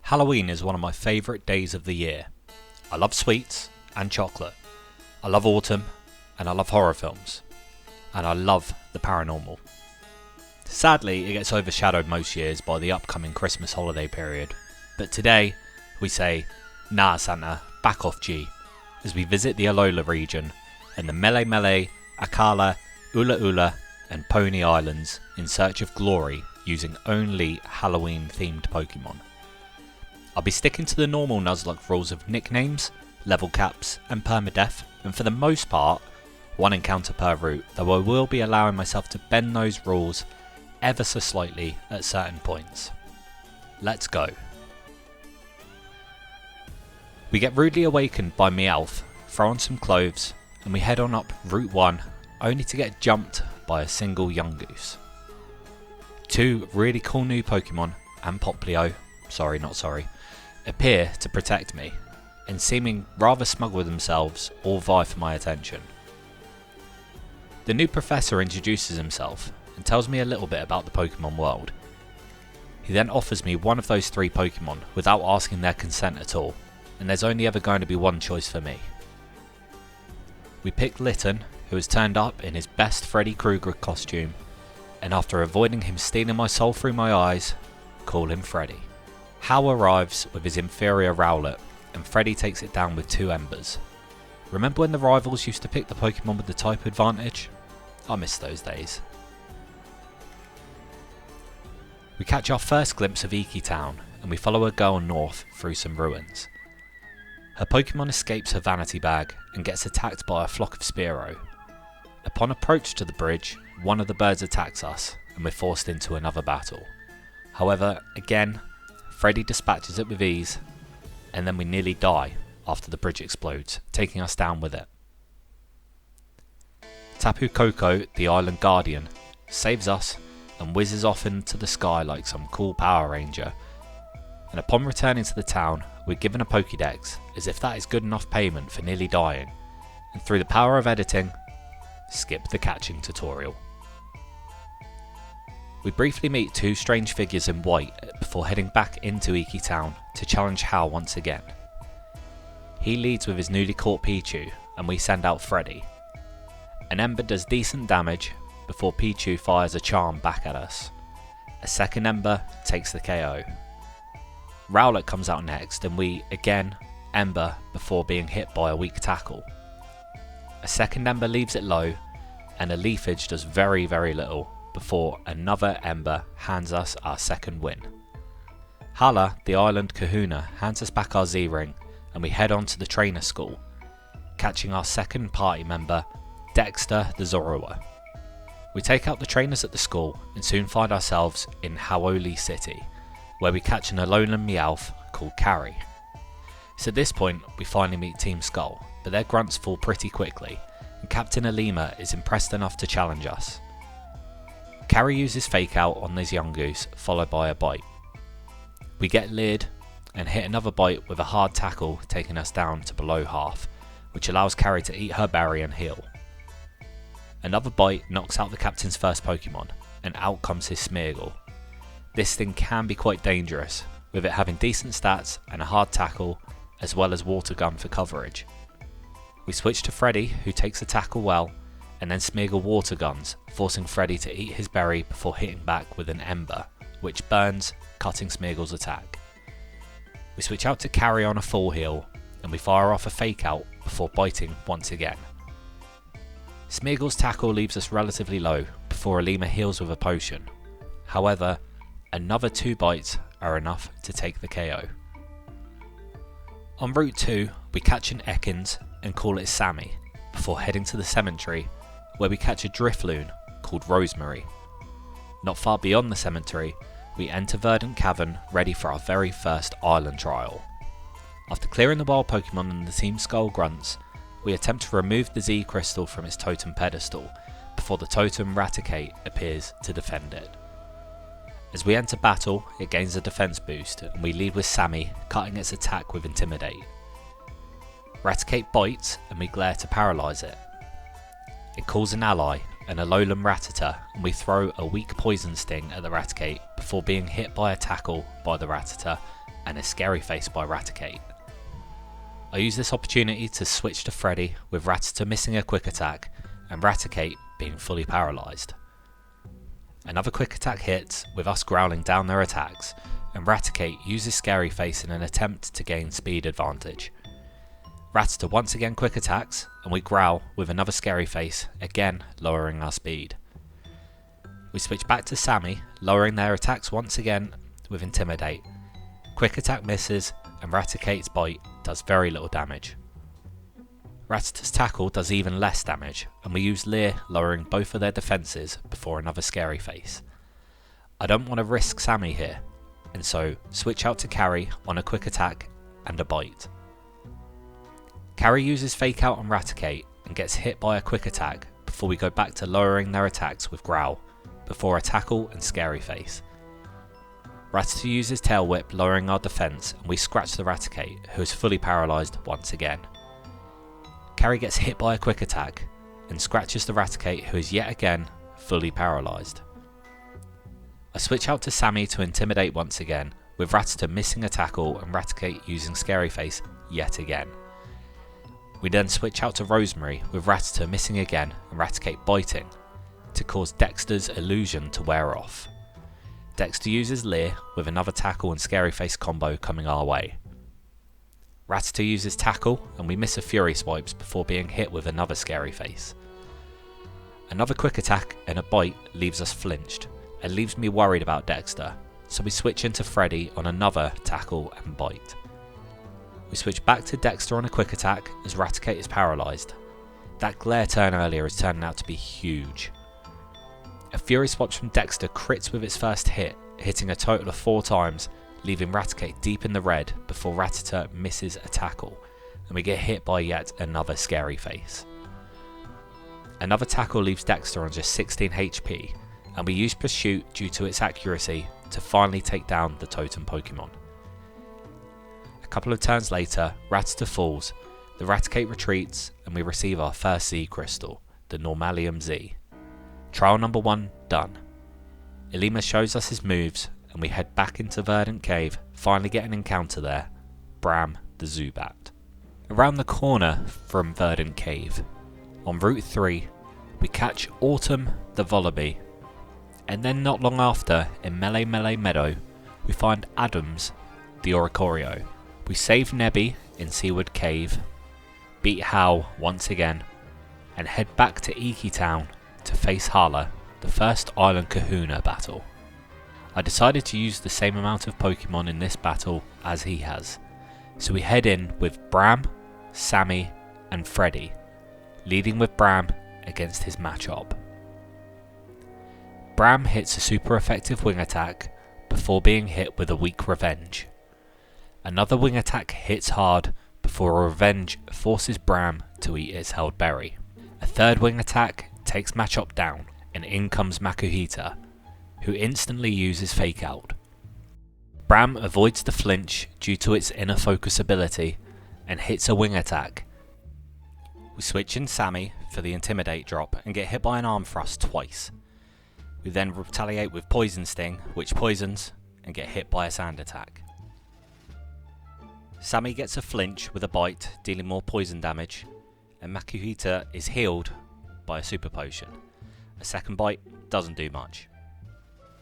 Halloween is one of my favourite days of the year. I love sweets and chocolate. I love autumn and I love horror films. And I love the paranormal. Sadly, it gets overshadowed most years by the upcoming Christmas holiday period. But today, we say, nah Santa, back off G, as we visit the Alola region and the Mele Mele, Akala, Ula Ula and Pony Islands in search of glory using only Halloween themed Pokemon. I'll be sticking to the normal Nuzlocke rules of nicknames, level caps and permadeath, and for the most part, one encounter per route, though I will be allowing myself to bend those rules ever so slightly at certain points. Let's go. We get rudely awakened by Meowth, throw on some clothes, and we head on up Route 1, only to get jumped by a single Yungoos. Two really cool new Pokemon, and Poplio, appear to protect me, and seeming rather smug with themselves, all vie for my attention. The new professor introduces himself, and tells me a little bit about the Pokemon world. He then offers me one of those three Pokemon without asking their consent at all, and there's only ever going to be one choice for me. We pick Litten, who has turned up in his best Freddy Krueger costume, and after avoiding him stealing my soul through my eyes, call him Freddy. Hal arrives with his inferior Rowlet, and Freddy takes it down with two Embers. Remember when the rivals used to pick the Pokemon with the type advantage? I miss those days. We catch our first glimpse of Iki Town, and we follow a girl north through some ruins. Her Pokemon escapes her vanity bag and gets attacked by a flock of Spearow. Upon approach to the bridge, one of the birds attacks us, and we're forced into another battle. However, again, Freddy dispatches it with ease, and then we nearly die after the bridge explodes, taking us down with it. Tapu Koko, the island guardian, saves us and whizzes off into the sky like some cool Power Ranger. And upon returning to the town, we're given a Pokédex, as if that is good enough payment for nearly dying, and through the power of editing, skip the catching tutorial. We briefly meet two strange figures in white before heading back into Iki Town to challenge Hal once again. He leads with his newly caught Pichu, and we send out Freddy. An Ember does decent damage before Pichu fires a charm back at us. A second Ember takes the KO. Rowlet comes out next, and we, again, Ember before being hit by a weak tackle. A second Ember leaves it low, and a Leafage does very little before another Ember hands us our second win. Hala, the island kahuna, hands us back our Z-Ring, and we head on to the trainer school, catching our second party member, Dexter the Zorua. We take out the trainers at the school and soon find ourselves in Hau'oli City, where we catch an Alolan Meowth called Carrie. It's at this point we finally meet Team Skull, but their grunts fall pretty quickly, and Captain Alima is impressed enough to challenge us. Carrie uses Fake Out on this Yungoos, followed by a bite. We get leered and hit another bite with a hard tackle, taking us down to below half, which allows Carrie to eat her berry and heal. Another bite knocks out the captain's first Pokemon, and out comes his Smeargle. This thing can be quite dangerous, with it having decent stats and a hard tackle, as well as Water Gun for coverage. We switch to Freddy, who takes the tackle well, and then Smeargle Water Guns, forcing Freddy to eat his berry before hitting back with an Ember, which burns, cutting Smeargle's attack. We switch out to Carrie on a full heal, and we fire off a Fake Out before biting once again. Smeargle's tackle leaves us relatively low before Alima heals with a potion. However, another two bites are enough to take the KO. On Route 2, we catch an Ekans and call it Sammy, before heading to the cemetery, where we catch a Drifloon called Rosemary. Not far beyond the cemetery, we enter Verdant Cavern ready for our very first island trial. After clearing the wild Pokemon and the Team Skull grunts, we attempt to remove the Z Crystal from its totem pedestal, before the totem Raticate appears to defend it. As we enter battle, it gains a defense boost, and we lead with Sammy, cutting its attack with Intimidate. Raticate bites, and we glare to paralyse it. It calls an ally, an Alolan Rattata, and we throw a weak Poison Sting at the Raticate before being hit by a tackle by the Rattata and a scary face by Raticate. I use this opportunity to switch to Freddy with Rattata missing a quick attack and Raticate being fully paralysed. Another quick attack hits with us growling down their attacks, and Raticate uses Scary Face in an attempt to gain speed advantage. Rattata once again quick attacks, and we growl with another Scary Face, again lowering our speed. We switch back to Sammy, lowering their attacks once again with Intimidate. Quick attack misses, and Raticate's bite does very little damage. Rattata's tackle does even less damage, and we use Leer lowering both of their defences before another Scary Face. I don't want to risk Sammy here, and so switch out to Carrie on a quick attack and a bite. Carrie uses Fake Out on Raticate and gets hit by a quick attack before we go back to lowering their attacks with Growl, before a tackle and Scary Face. Rattata uses Tail Whip lowering our defence, and we scratch the Raticate, who is fully paralysed once again. Carrie gets hit by a quick attack and scratches the Raticate, who is yet again fully paralysed. I switch out to Sammy to Intimidate once again, with Rattata missing a tackle and Raticate using Scary Face yet again. We then switch out to Rosemary with Rattata missing again and Raticate biting, to cause Dexter's illusion to wear off. Dexter uses Leer with another tackle and Scary Face combo coming our way. Rattata uses Tackle and we miss a Fury Swipes before being hit with another Scary Face. Another quick attack and a bite leaves us flinched and leaves me worried about Dexter, so we switch into Freddy on another Tackle and bite. We switch back to Dexter on a quick attack as Raticate is paralysed. That glare turn earlier is turning out to be huge. A Fury Swipes from Dexter crits with its first hit, hitting a total of 4 times, leaving Raticate deep in the red before Rattata misses a tackle, and we get hit by yet another Scary Face. Another tackle leaves Dexter on just 16 HP, and we use Pursuit due to its accuracy to finally take down the totem Pokemon. A couple of turns later, Rattata falls, the Raticate retreats, and we receive our first Z Crystal, the Normalium Z. Trial number 1 done. Elima shows us his moves, and we head back into Verdant Cave, finally get an encounter there, Bram the Zubat. Around the corner from Verdant Cave, on Route 3, we catch Autumn the Vullaby, and then not long after, in Melee Meadow, we find Adams the Oricorio. We save Nebby in Seaward Cave, beat Howl once again, and head back to Iki Town to face Hala, the first Island Kahuna battle. I decided to use the same amount of Pokemon in this battle as he has, so we head in with Bram, Sammy and Freddy, leading with Bram against his matchup. Bram hits a super effective wing attack before being hit with a weak Revenge. Another wing attack hits hard before a Revenge forces Bram to eat its held berry. A third wing attack takes matchup down, and in comes Makuhita, who instantly uses Fake Out. Bram avoids the flinch due to its inner focus ability and hits a wing attack. We switch in Sammy for the Intimidate drop and get hit by an Arm Thrust twice. We then retaliate with Poison Sting, which poisons, and get hit by a Sand Attack. Sammy gets a flinch with a bite, dealing more poison damage, and Makuhita is healed by a Super Potion. A second bite doesn't do much.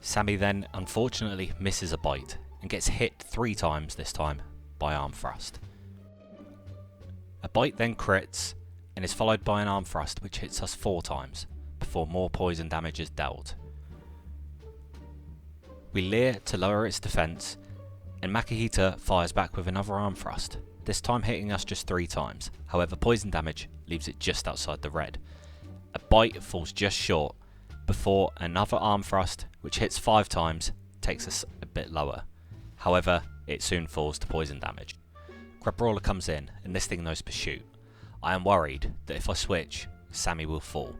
Sammy then unfortunately misses a bite and gets hit 3 times this time by Arm Thrust. A bite then crits and is followed by an Arm Thrust which hits us 4 times before more poison damage is dealt. We Leer to lower its defense, and Makuhita fires back with another Arm Thrust, this time hitting us just 3 times, however poison damage leaves it just outside the red. A bite falls just short, before another Arm Thrust, which hits 5 times, takes us a bit lower. However, it soon falls to poison damage. Crabrawler comes in, and this thing knows Pursuit. I am worried that if I switch, Sammy will fall.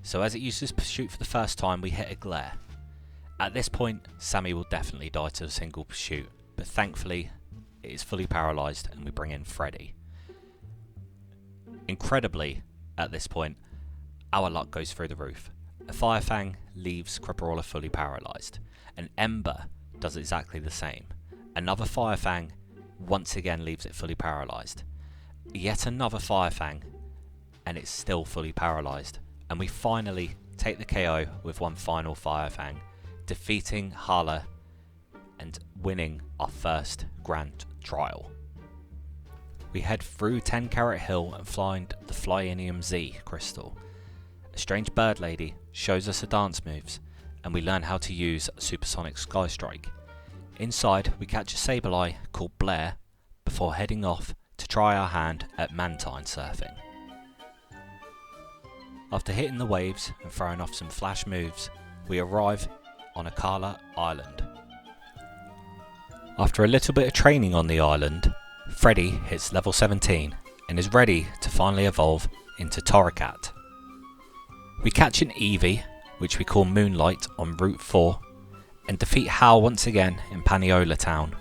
So as it uses Pursuit for the first time, we hit a Glare. At this point, Sammy will definitely die to a single Pursuit, but thankfully, it is fully paralysed and we bring in Freddy. Incredibly, at this point, our luck goes through the roof. A Fire Fang leaves Crabrawler fully paralysed. An Ember does exactly the same. Another Firefang once again leaves it fully paralysed. Yet another Firefang, and it's still fully paralysed. And we finally take the KO with one final Firefang, defeating Hala and winning our first grand trial. We head through 10 Carat Hill and find the Flyinium Z crystal. A strange bird lady shows us her dance moves, and we learn how to use Supersonic Sky Strike. Inside, we catch a Sableye called Blair before heading off to try our hand at Mantine surfing. After hitting the waves and throwing off some flash moves, we arrive on Akala Island. After a little bit of training on the island, Freddy hits level 17 and is ready to finally evolve into Torracat. We catch an Eevee, which we call Moonlight, on Route 4 and defeat Hal once again in Paniola Town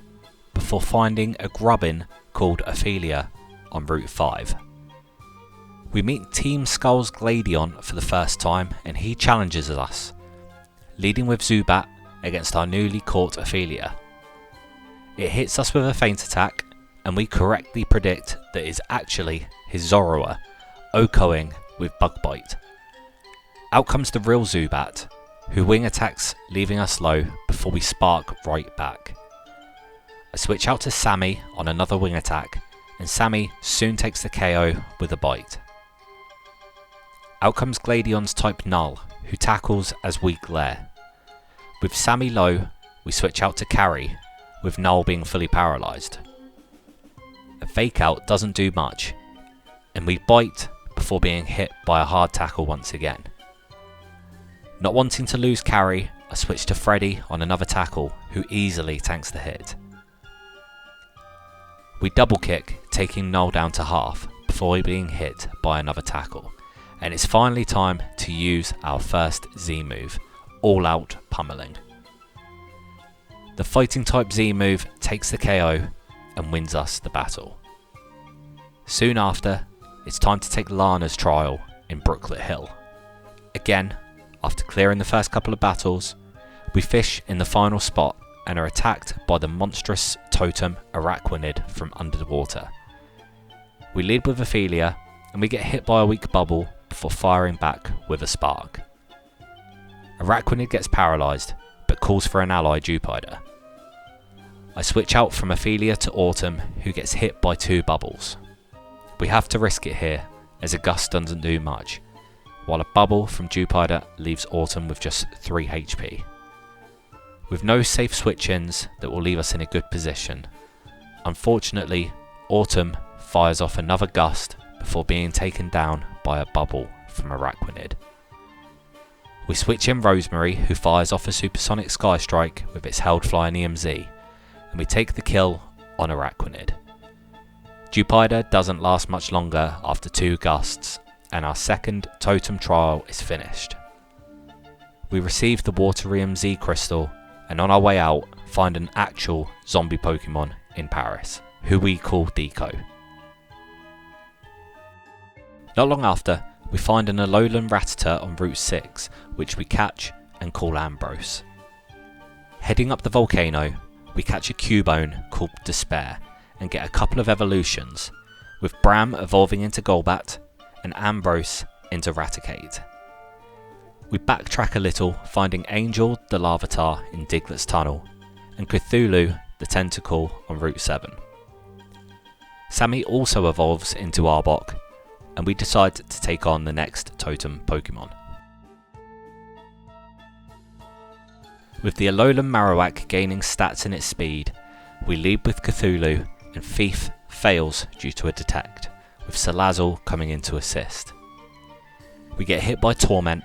before finding a Grubbin called Ophelia on Route 5. We meet Team Skull's Gladion for the first time and he challenges us, leading with Zubat against our newly caught Ophelia. It hits us with a feint attack and we correctly predict that it is actually his Zorua, OHKOing with Bug Bite. Out comes the real Zubat, who wing attacks leaving us low before we spark right back. I switch out to Sammy on another wing attack and Sammy soon takes the KO with a bite. Out comes Gladion's type Null, who tackles as weak Lair. With Sammy low, we switch out to Carry, with Null being fully paralysed. A fake out doesn't do much, and we bite before being hit by a hard tackle once again. Not wanting to lose Carry, I switch to Freddy on another tackle, who easily tanks the hit. We double kick, taking Null down to half, before being hit by another tackle, and it's finally time to use our first Z move, All Out Pummeling. The fighting type Z move takes the KO and wins us the battle. Soon after, it's time to take Lana's trial in Brooklet Hill. Again, after clearing the first couple of battles, we fish in the final spot and are attacked by the monstrous totem Araquanid from under the water. We lead with Ophelia and we get hit by a weak bubble before firing back with a spark. Araquanid gets paralysed but calls for an ally Jupiter. I switch out from Ophelia to Autumn, who gets hit by 2 bubbles. We have to risk it here as a gust doesn't do much, while a bubble from Jupiter leaves Autumn with just 3 HP. With no safe switch-ins that will leave us in a good position, unfortunately Autumn fires off another gust before being taken down by a bubble from Araquanid. We switch in Rosemary, who fires off a Supersonic Sky Strike with its held Flyinium Z, and we take the kill on Araquanid. Jupiter doesn't last much longer after 2 gusts, and our second totem trial is finished. We receive the Waterium Z crystal, and on our way out find an actual zombie Pokemon in Paris, who we call Deco. Not long after, we find an Alolan Rattata on Route 6, which we catch and call Ambrose. Heading up the volcano, we catch a Cubone called Despair and get a couple of evolutions, with Bram evolving into Golbat and Ambrose into Raticate. We backtrack a little, finding Angel the Larvitar in Diglett's Tunnel and Cthulhu the Tentacle on Route 7. Sammy also evolves into Arbok, and we decide to take on the next totem Pokemon. With the Alolan Marowak gaining stats in its speed, we lead with Cthulhu and Thief fails due to a detect, with Salazzle coming in to assist. We get hit by Torment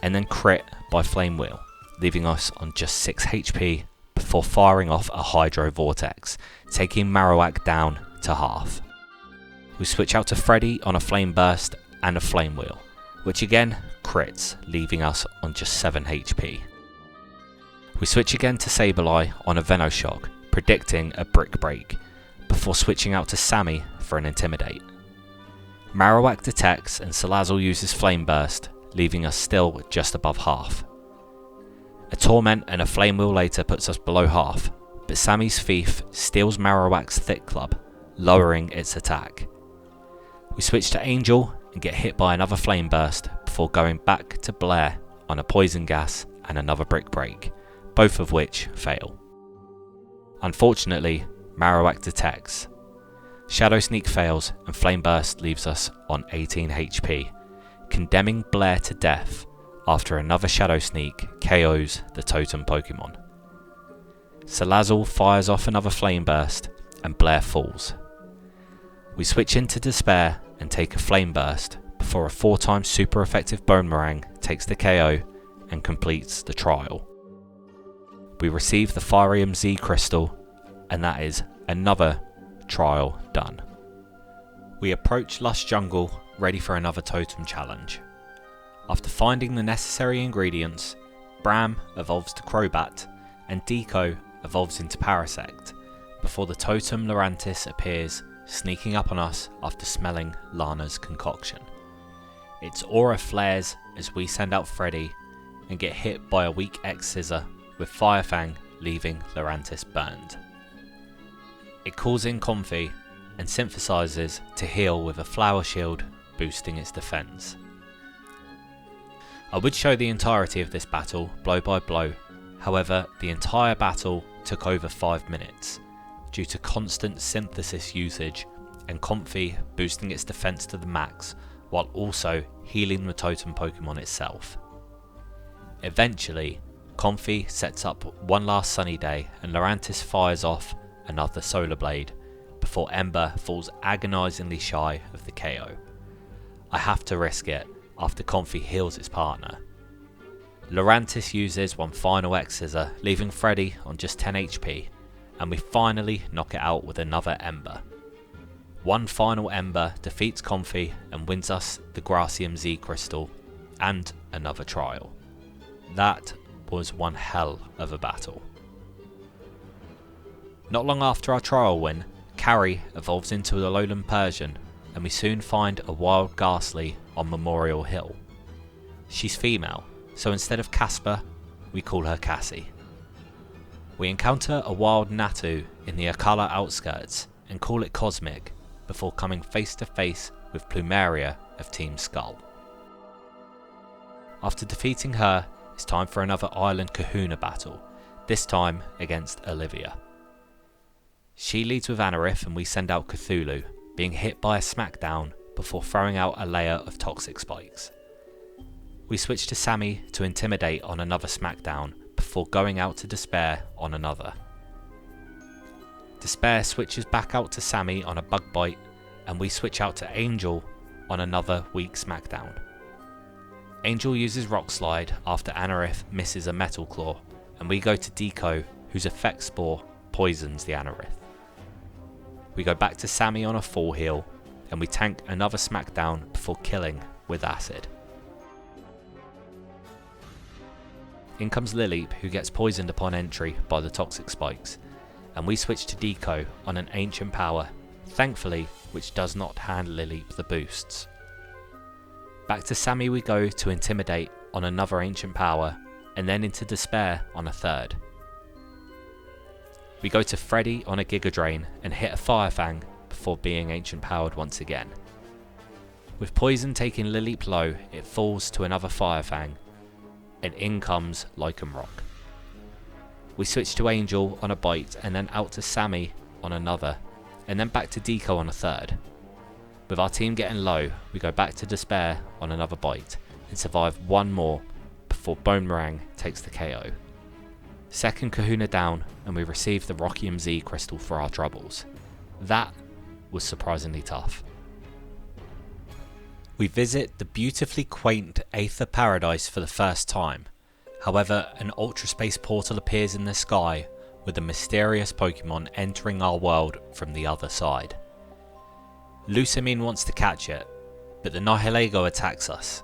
and then crit by Flame Wheel, leaving us on just 6 HP before firing off a Hydro Vortex, taking Marowak down to half. We switch out to Freddy on a Flame Burst and a Flame Wheel, which again crits, leaving us on just 7 HP. We switch again to Sableye on a Venoshock, predicting a Brick Break, before switching out to Sammy for an Intimidate. Marowak detects and Salazzle uses Flame Burst, leaving us still just above half. A Torment and a Flame Wheel later puts us below half, but Sammy's thief steals Marowak's thick club, lowering its attack. We switch to Angel and get hit by another flame burst before going back to Blair on a poison gas and another brick break, both of which fail. Unfortunately, Marowak detects. Shadow Sneak fails and Flame Burst leaves us on 18 HP, condemning Blair to death after another Shadow Sneak KOs the totem Pokemon. Salazzle fires off another Flame Burst and Blair falls. We switch into Despair and take a Flame Burst before a 4-time super effective Boomerang takes the KO and completes the trial. We receive the Firium Z Crystal, and that is another trial done. We approach Lush Jungle ready for another totem challenge. After finding the necessary ingredients, Bram evolves to Crobat and Deco evolves into Parasect before the totem Lurantis appears, sneaking up on us after smelling Lana's concoction. Its aura flares as we send out Freddy and get hit by a weak X-Scissor with Firefang leaving Lurantis burned. It calls in Comfy and synthesizes to heal with a Flower Shield, boosting its defense. I would show the entirety of this battle blow by blow, however the entire battle took over 5 minutes due to constant synthesis usage and Comfy boosting its defense to the max while also healing the totem Pokemon itself. Eventually, Comfy sets up one last sunny day and Lurantis fires off another Solar Blade before Ember falls agonizingly shy of the KO. I have to risk it after Comfy heals its partner. Lurantis uses one final X-Scissor, leaving Freddy on just 10 HP, and we finally knock it out with another Ember. One final Ember defeats Comfy and wins us the Gracium Z Crystal and another trial. That was one hell of a battle. Not long after our trial win, Carrie evolves into the Alolan Persian and we soon find a wild Ghastly on Memorial Hill. She's female, so instead of Casper, we call her Cassie. We encounter a wild Natu in the Akala outskirts and call it Cosmic before coming face to face with Plumeria of Team Skull. After defeating her, it's time for another Island Kahuna battle, this time against Olivia. She leads with Anorith and we send out Cthulhu, being hit by a smackdown before throwing out a layer of toxic spikes. We switch to Sammy to intimidate on another smackdown before going out to Despair on another. Despair switches back out to Sammy on a bug bite and we switch out to Angel on another weak smackdown. Angel uses Rock Slide after Anorith misses a Metal Claw and we go to Deco, whose Effect Spore poisons the Anorith. We go back to Sammy on a full heal and we tank another smackdown before killing with Acid. In comes Lileep, who gets poisoned upon entry by the toxic spikes, and we switch to Deco on an Ancient Power, thankfully which does not hand Lileep the boosts. Back to Sammy we go to Intimidate on another Ancient Power, and then into Despair on a third. We go to Freddy on a Giga Drain and hit a Firefang before being Ancient Powered once again. With Poison taking Lileep low, it falls to another Firefang, and in comes Lycanroc. We switch to Angel on a bite and then out to Sammy on another, and then back to Deco on a third. With our team getting low, we go back to Despair on another bite and survive one more before Boomerang takes the KO. Second Kahuna down and we receive the Rockium Z Crystal for our troubles. That was surprisingly tough. We visit the beautifully quaint Aether Paradise for the first time. However, an Ultra Space portal appears in the sky with a mysterious Pokemon entering our world from the other side. Lusamine wants to catch it, but the Nihilego attacks us.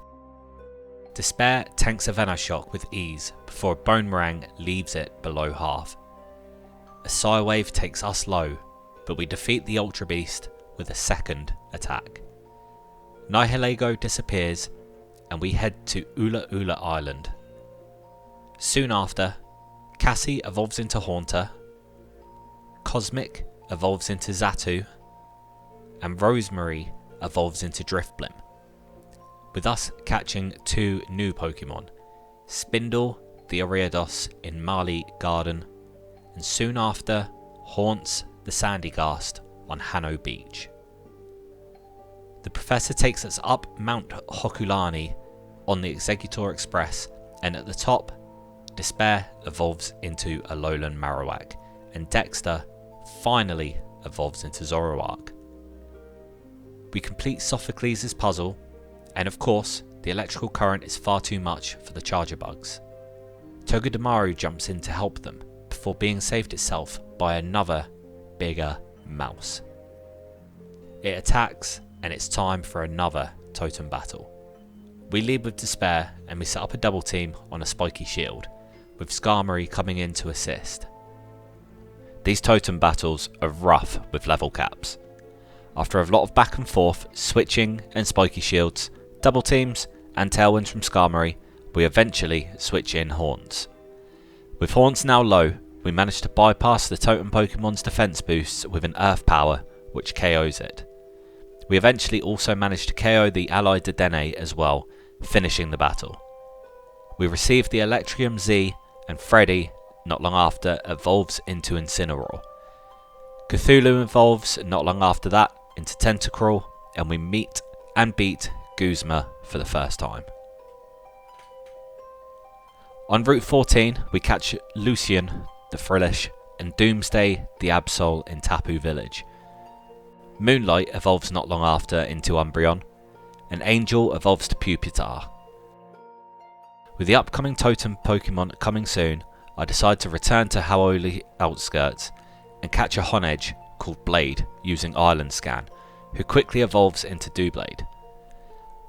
Despair tanks a Venoshock with ease before a Boomerang leaves it below half. A Psywave takes us low, but we defeat the Ultra Beast with a second attack. Nihilego disappears and we head to Ula Ula Island. Soon after, Cassie evolves into Haunter, Cosmic evolves into Xatu, and Rosemary evolves into Driftblim, with us catching 2 new Pokemon, Spindle the Ariados in Marley Garden, and soon after, Haunts the Sandygast on Hanno Beach. The Professor takes us up Mount Hokulani on the Exeggutor Express, and at the top, Despair evolves into Alolan Marowak, and Dexter finally evolves into Zoroark. We complete Sophocles' puzzle, and of course, the electrical current is far too much for the Charger Bugs. Togedemaru jumps in to help them, before being saved itself by another, bigger mouse. It attacks, and it's time for another totem battle. We lead with Despair, and we set up a double team on a spiky shield, with Skarmory coming in to assist. These totem battles are rough with level caps. After a lot of back and forth, switching and spiky shields, double teams and tailwinds from Skarmory, we eventually switch in Haunts. With Haunts now low, we manage to bypass the totem Pokemon's defense boosts with an Earth Power, which KOs it. We eventually also manage to KO the allied Dedenne as well, finishing the battle. We receive the Electrium Z, and Freddy, not long after, evolves into Incineroar. Cthulhu evolves not long after that into Tentacruel, and we meet and beat Guzma for the first time. On Route 14, we catch Lucian, the Frillish, and Doomsday, the Absol in Tapu Village. Moonlight evolves not long after into Umbreon, and Angel evolves to Pupitar. With the upcoming totem Pokemon coming soon, I decide to return to Hau'oli outskirts and catch a Honedge called Blade using Island Scan, who quickly evolves into Doublade.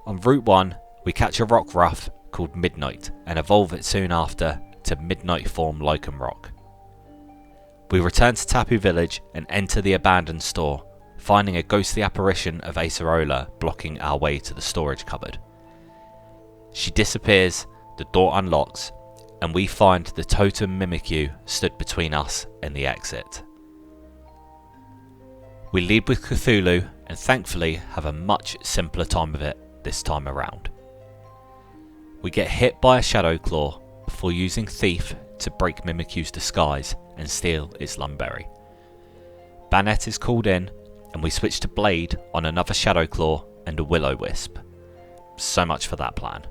On Route 1, we catch a Rockruff called Midnight and evolve it soon after to Midnight form Lycanroc. We return to Tapu Village and enter the abandoned store, finding a ghostly apparition of Acerola blocking our way to the storage cupboard. She disappears, the door unlocks, and we find the totem Mimikyu stood between us and the exit. We lead with Cthulhu and thankfully have a much simpler time of it this time around. We get hit by a Shadow Claw before using Thief to break Mimikyu's disguise and steal its Lumberry. Banette is called in, and we switch to Blade on another Shadow Claw and a Will-O-Wisp. So much for that plan.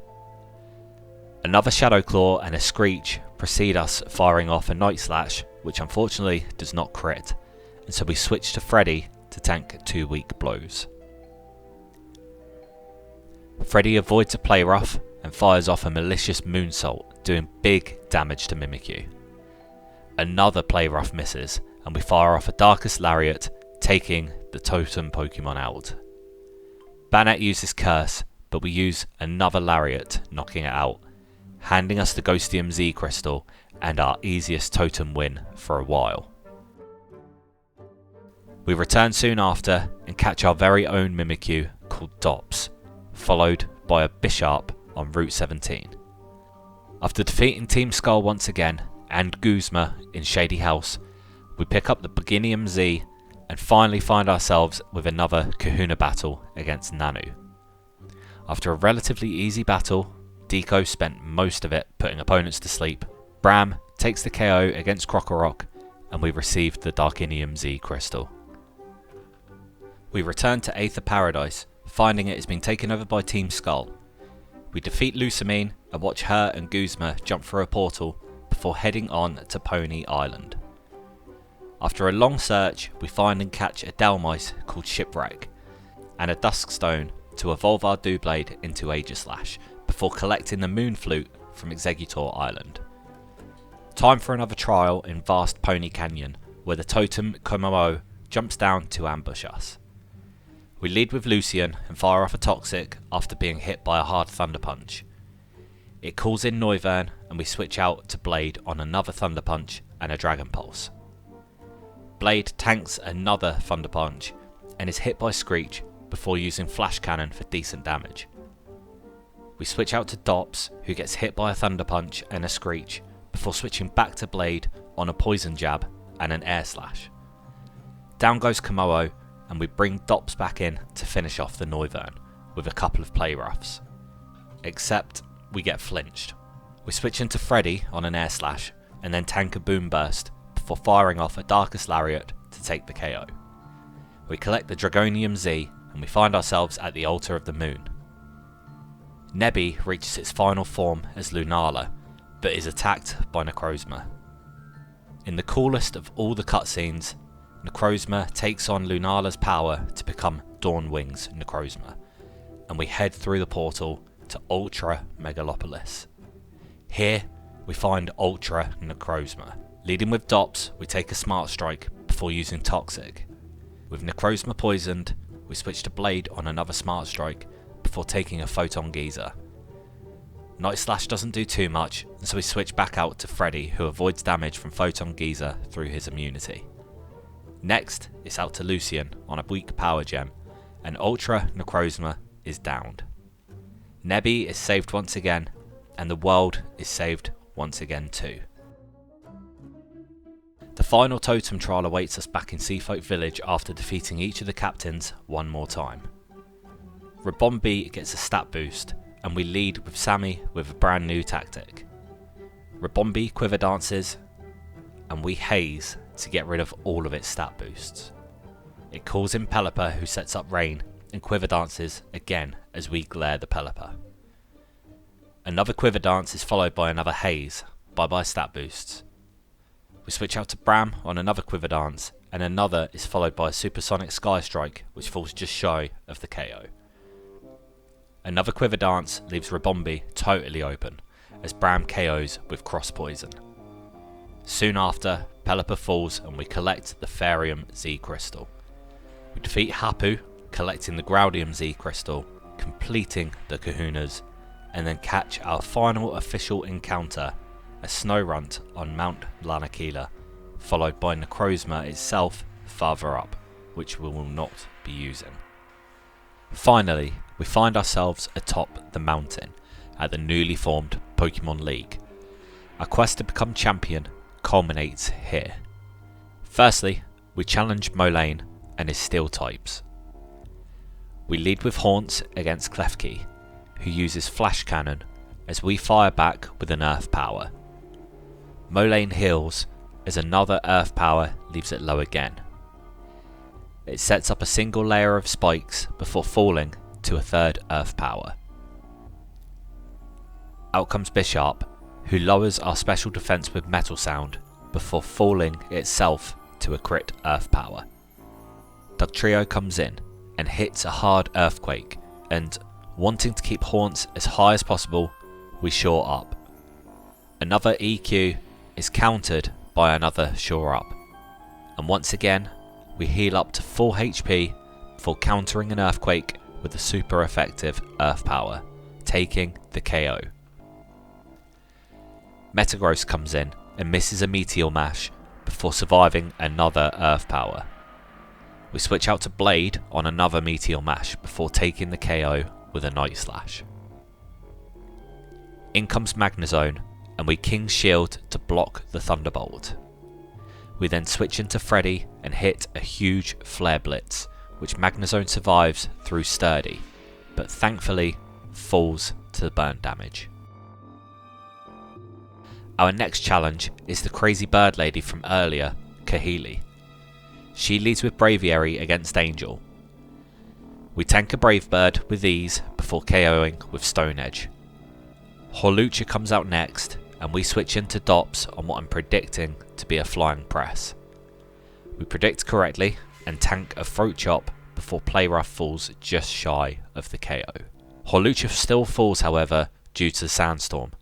Another Shadow Claw and a Screech precede us, firing off a Night Slash, which unfortunately does not crit, and so we switch to Freddy to tank 2 weak blows. Freddy avoids a Play Rough and fires off a malicious Moonsault, doing big damage to Mimikyu. Another Play Rough misses, and we fire off a Darkest Lariat, taking the totem Pokemon out. Banette uses Curse, but we use another Lariat, knocking it out, handing us the Ghostium Z Crystal and our easiest totem win for a while. We return soon after and catch our very own Mimikyu called Dops, followed by a Bisharp on Route 17. After defeating Team Skull once again and Guzma in Shady House, we pick up the Beginium Z and finally find ourselves with another Kahuna battle against Nanu. After a relatively easy battle, Deco spent most of it putting opponents to sleep. Bram takes the KO against Krokorok, and we received the Darkinium Z crystal. We return to Aether Paradise, finding it has been taken over by Team Skull. We defeat Lusamine and watch her and Guzma jump through a portal before heading on to Pony Island. After a long search, we find and catch a Delmice called Shipwreck, and a Duskstone to evolve our Doublade into Aegislash, before collecting the Moon Flute from Exeggutor Island. Time for another trial in Vast Pony Canyon, where the totem Komomo jumps down to ambush us. We lead with Lucian and fire off a Toxic after being hit by a hard Thunder Punch. It calls in Noivern and we switch out to Blade on another Thunder Punch and a Dragon Pulse. Blade tanks another Thunder Punch and is hit by Screech before using Flash Cannon for decent damage. We switch out to Dops, who gets hit by a Thunder Punch and a Screech before switching back to Blade on a Poison Jab and an Air Slash. Down goes Komodo, and we bring Dops back in to finish off the Noivern with a couple of play roughs. Except we get flinched. We switch into Freddy on an air slash and then tank a boom burst before firing off a Darkest Lariat to take the KO. We collect the Dragonium Z and we find ourselves at the Altar of the Moon. Nebby reaches its final form as Lunala, but is attacked by Necrozma. In the coolest of all the cutscenes, Necrozma takes on Lunala's power to become Dawnwing's Necrozma, and we head through the portal to Ultra Megalopolis. Here, we find Ultra Necrozma. Leading with Dops, we take a Smart Strike before using Toxic. With Necrozma poisoned, we switch to Blade on another Smart Strike before taking a Photon Geyser. Night Slash doesn't do too much, and so we switch back out to Freddy, who avoids damage from Photon Geyser through his immunity. Next, it's out to Lucian on a weak power gem, and Ultra Necrozma is downed. Nebby is saved once again, and the world is saved once again too. The final totem trial awaits us back in Seafolk Village after defeating each of the captains one more time. Rabombi gets a stat boost, and we lead with Sammy with a brand new tactic. Rabombi quiver dances, and we haze to get rid of all of its stat boosts. It calls in Pelipper, who sets up rain, and quiver dances again as we glare the Pelipper. Another quiver dance is followed by another haze, bye stat boosts. We switch out to Bram on another quiver dance, and another is followed by a supersonic sky strike which falls just shy of the KO. Another quiver dance leaves Rabombi totally open, as Bram KOs with cross poison. Soon after, Pelipper falls and we collect the Therium Z crystal. We defeat Hapu, collecting the Graudium Z crystal, completing the Kahunas, and then catch our final official encounter, a snow runt on Mount Lanakila, followed by Necrozma itself farther up, which we will not be using. Finally, we find ourselves atop the mountain at the newly formed Pokemon League. Our quest to become champion culminates here. Firstly, we challenge Molayne and his steel types. We lead with Haunts against Klefki, who uses Flash Cannon as we fire back with an Earth Power. Molayne heals as another Earth Power leaves it low again. It sets up a single layer of spikes before falling to a third Earth Power. Out comes Bisharp, who lowers our special defense with Metal Sound before falling itself to a crit Earth Power. Dugtrio comes in and hits a hard Earthquake, and wanting to keep Haunts as high as possible, we shore up. Another EQ is countered by another shore up, and once again we heal up to full HP before countering an Earthquake with a super effective Earth Power, taking the KO. Metagross comes in and misses a Meteor Mash before surviving another Earth Power. We switch out to Blade on another Meteor Mash before taking the KO with a Night Slash. In comes Magnezone, and we King's Shield to block the Thunderbolt. We then switch into Freddy and hit a huge Flare Blitz, which Magnezone survives through Sturdy, but thankfully falls to the burn damage. Our next challenge is the crazy bird lady from earlier, Kahili. She leads with Braviary against Angel. We tank a Brave Bird with ease before KOing with Stone Edge. Hawlucha comes out next, and we switch into Dops on what I'm predicting to be a Flying Press. We predict correctly and tank a Throat Chop before Playrough falls just shy of the KO. Hawlucha still falls, however, due to the Sandstorm.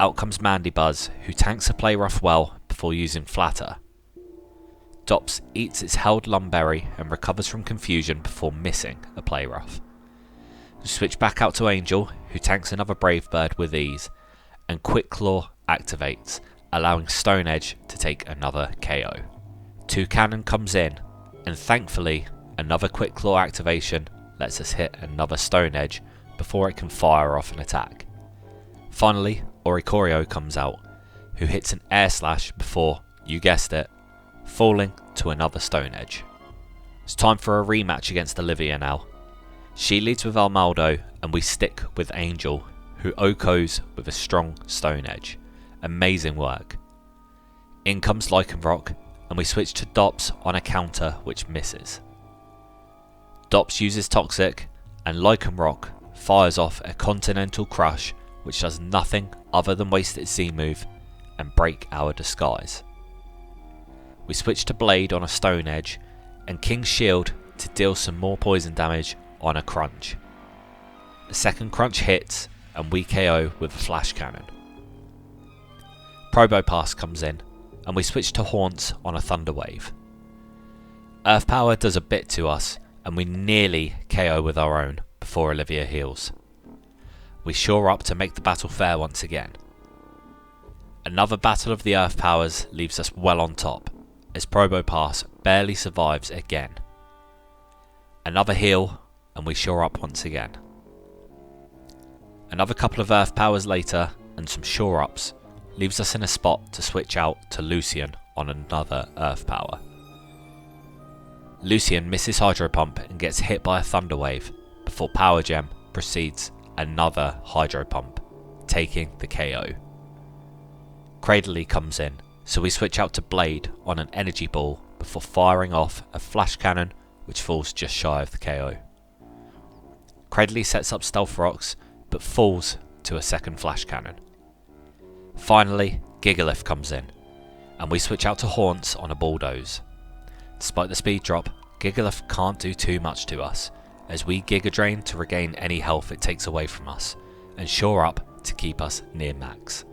Out comes Mandibuzz, who tanks a Playrough well before using Flatter. Dops eats its held Lumberry and recovers from confusion before missing a Playrough. We switch back out to Angel, who tanks another Brave Bird with ease, and Quick Claw activates, allowing Stone Edge to take another KO. Toucannon comes in, and thankfully another Quick Claw activation lets us hit another Stone Edge before it can fire off an attack. Finally, Oricorio comes out, who hits an Air Slash before, you guessed it, falling to another Stone Edge. It's time for a rematch against Olivia now. She leads with Armaldo and we stick with Angel, who OHKOs with a strong stone edge. Amazing work. In comes Lycanroc and we switch to Dops on a counter which misses. Dops uses Toxic and Lycanroc fires off a Continental Crush which does nothing other than waste its Z move and break our disguise. We switch to Blade on a Stone Edge and King's Shield to deal some more poison damage on a Crunch. A second Crunch hits and we KO with a Flash Cannon. Probopass comes in and we switch to Haunts on a Thunder Wave. Earth Power does a bit to us and we nearly KO with our own before Olivia heals. We shore up to make the battle fair once again. Another battle of the Earth Powers leaves us well on top, as Probopass barely survives again. Another heal and we shore up once again. Another couple of Earth Powers later and some shore ups leaves us in a spot to switch out to Lucian on another Earth Power. Lucian misses Hydro Pump and gets hit by a Thunder Wave before Power Gem proceeds another Hydro Pump, taking the KO. Cradley comes in, so we switch out to Blade on an Energy Ball before firing off a Flash Cannon which falls just shy of the KO. Cradley sets up Stealth Rocks but falls to a second Flash Cannon. Finally, Gigalith comes in, and we switch out to Haunts on a Bulldoze. Despite the speed drop, Gigalith can't do too much to us, as we Giga Drain to regain any health it takes away from us, and shore up to keep us near max.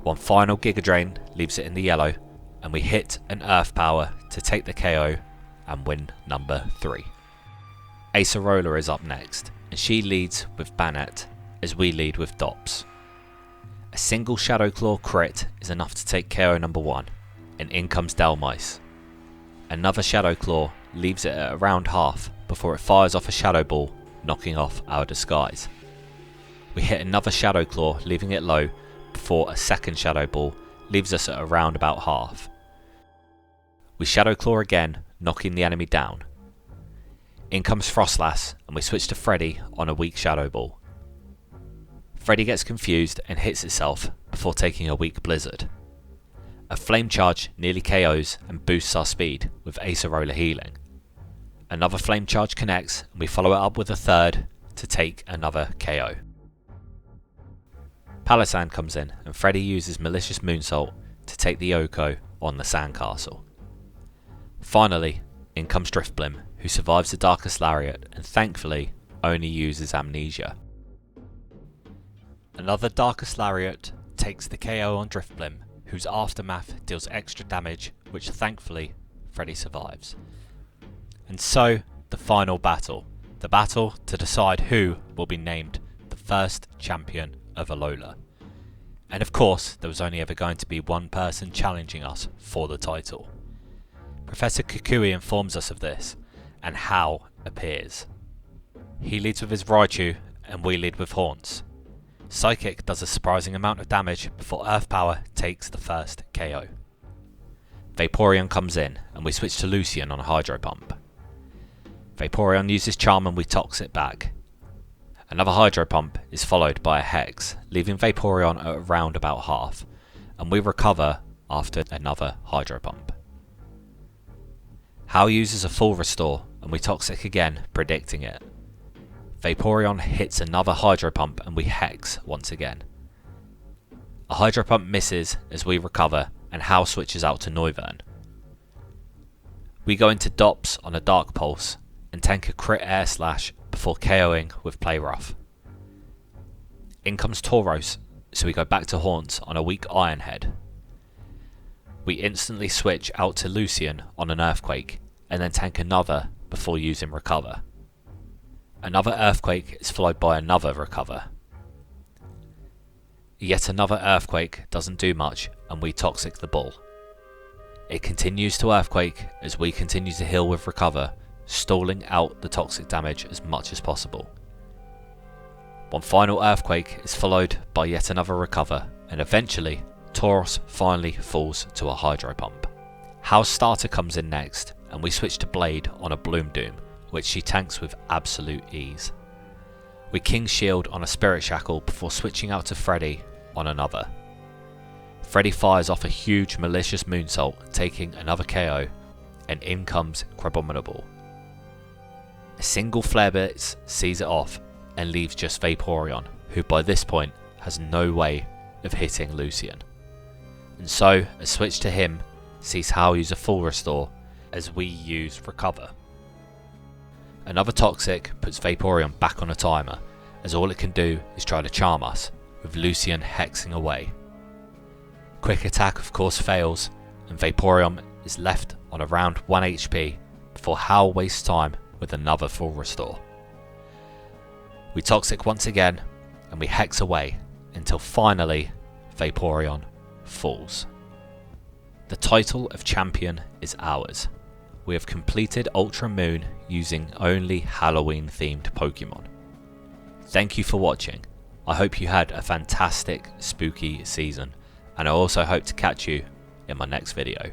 One final Giga Drain leaves it in the yellow, and we hit an Earth Power to take the KO and win number 3. Acerola is up next, and she leads with Banette, as we lead with Dops. A single Shadow Claw crit is enough to take KO number 1, and in comes Delmice. Another Shadow Claw leaves it at around half before it fires off a Shadow Ball, knocking off our disguise. We hit another Shadow Claw, leaving it low, before a second Shadow Ball leaves us at around about half. We Shadow Claw again, knocking the enemy down. In comes Frostlass, and we switch to Freddy on a weak Shadow Ball. Freddy gets confused and hits itself before taking a weak Blizzard. A Flame Charge nearly KOs and boosts our speed with Acerola healing. Another Flame Charge connects and we follow it up with a third to take another KO. Palisand comes in and Freddy uses Malicious Moonsault to take the OHKO on the Sandcastle. Finally, in comes Driftblim, who survives the Darkest Lariat and thankfully only uses Amnesia. Another Darkest Lariat takes the KO on Driftblim, whose Aftermath deals extra damage, which thankfully Freddy survives. And so, the final battle. The battle to decide who will be named the first champion of Alola. And of course, there was only ever going to be one person challenging us for the title. Professor Kukui informs us of this, and Hal appears. He leads with his Raichu, and we lead with Haunts. Psychic does a surprising amount of damage before Earth Power takes the first KO. Vaporeon comes in, and we switch to Lucian on a Hydro Pump. Vaporeon uses Charm and we Tox it back. Another Hydro Pump is followed by a Hex, leaving Vaporeon at around about half, and we recover after another Hydro Pump. Hal uses a full Restore, and we Toxic again, predicting it. Vaporeon hits another Hydro Pump and we Hex once again. A Hydro Pump misses as we recover, and Hal switches out to Noivern. We go into Dops on a Dark Pulse, and tank a crit Air Slash before KOing with Play Rough. In comes Tauros, so we go back to Haunts on a weak Iron Head. We instantly switch out to Lucian on an Earthquake, and then tank another before using Recover. Another Earthquake is followed by another Recover. Yet another Earthquake doesn't do much, and we Toxic the Bull. It continues to Earthquake as we continue to heal with Recover, stalling out the toxic damage as much as possible. One final Earthquake is followed by yet another Recover, and eventually Tauros finally falls to a Hydro Pump. Hal's starter comes in next, and we switch to Blade on a Bloom Doom, which she tanks with absolute ease. We King Shield on a Spirit Shackle before switching out to Freddy on another. Freddy fires off a huge malicious moonsault, taking another KO, and in comes Crabominable. A single Flare Blitz sees it off and leaves just Vaporeon, who by this point has no way of hitting Lucian. And so a switch to him sees Hal use a full restore as we use Recover. Another Toxic puts Vaporeon back on a timer, as all it can do is try to charm us, with Lucian hexing away. Quick Attack of course fails, and Vaporeon is left on around 1 HP before Hal wastes time with another full restore. We Toxic once again, and we hex away until finally Vaporeon falls. The title of champion is ours. We have completed Ultra Moon using only Halloween themed Pokemon. Thank you for watching. I hope you had a fantastic spooky season, and I also hope to catch you in my next video.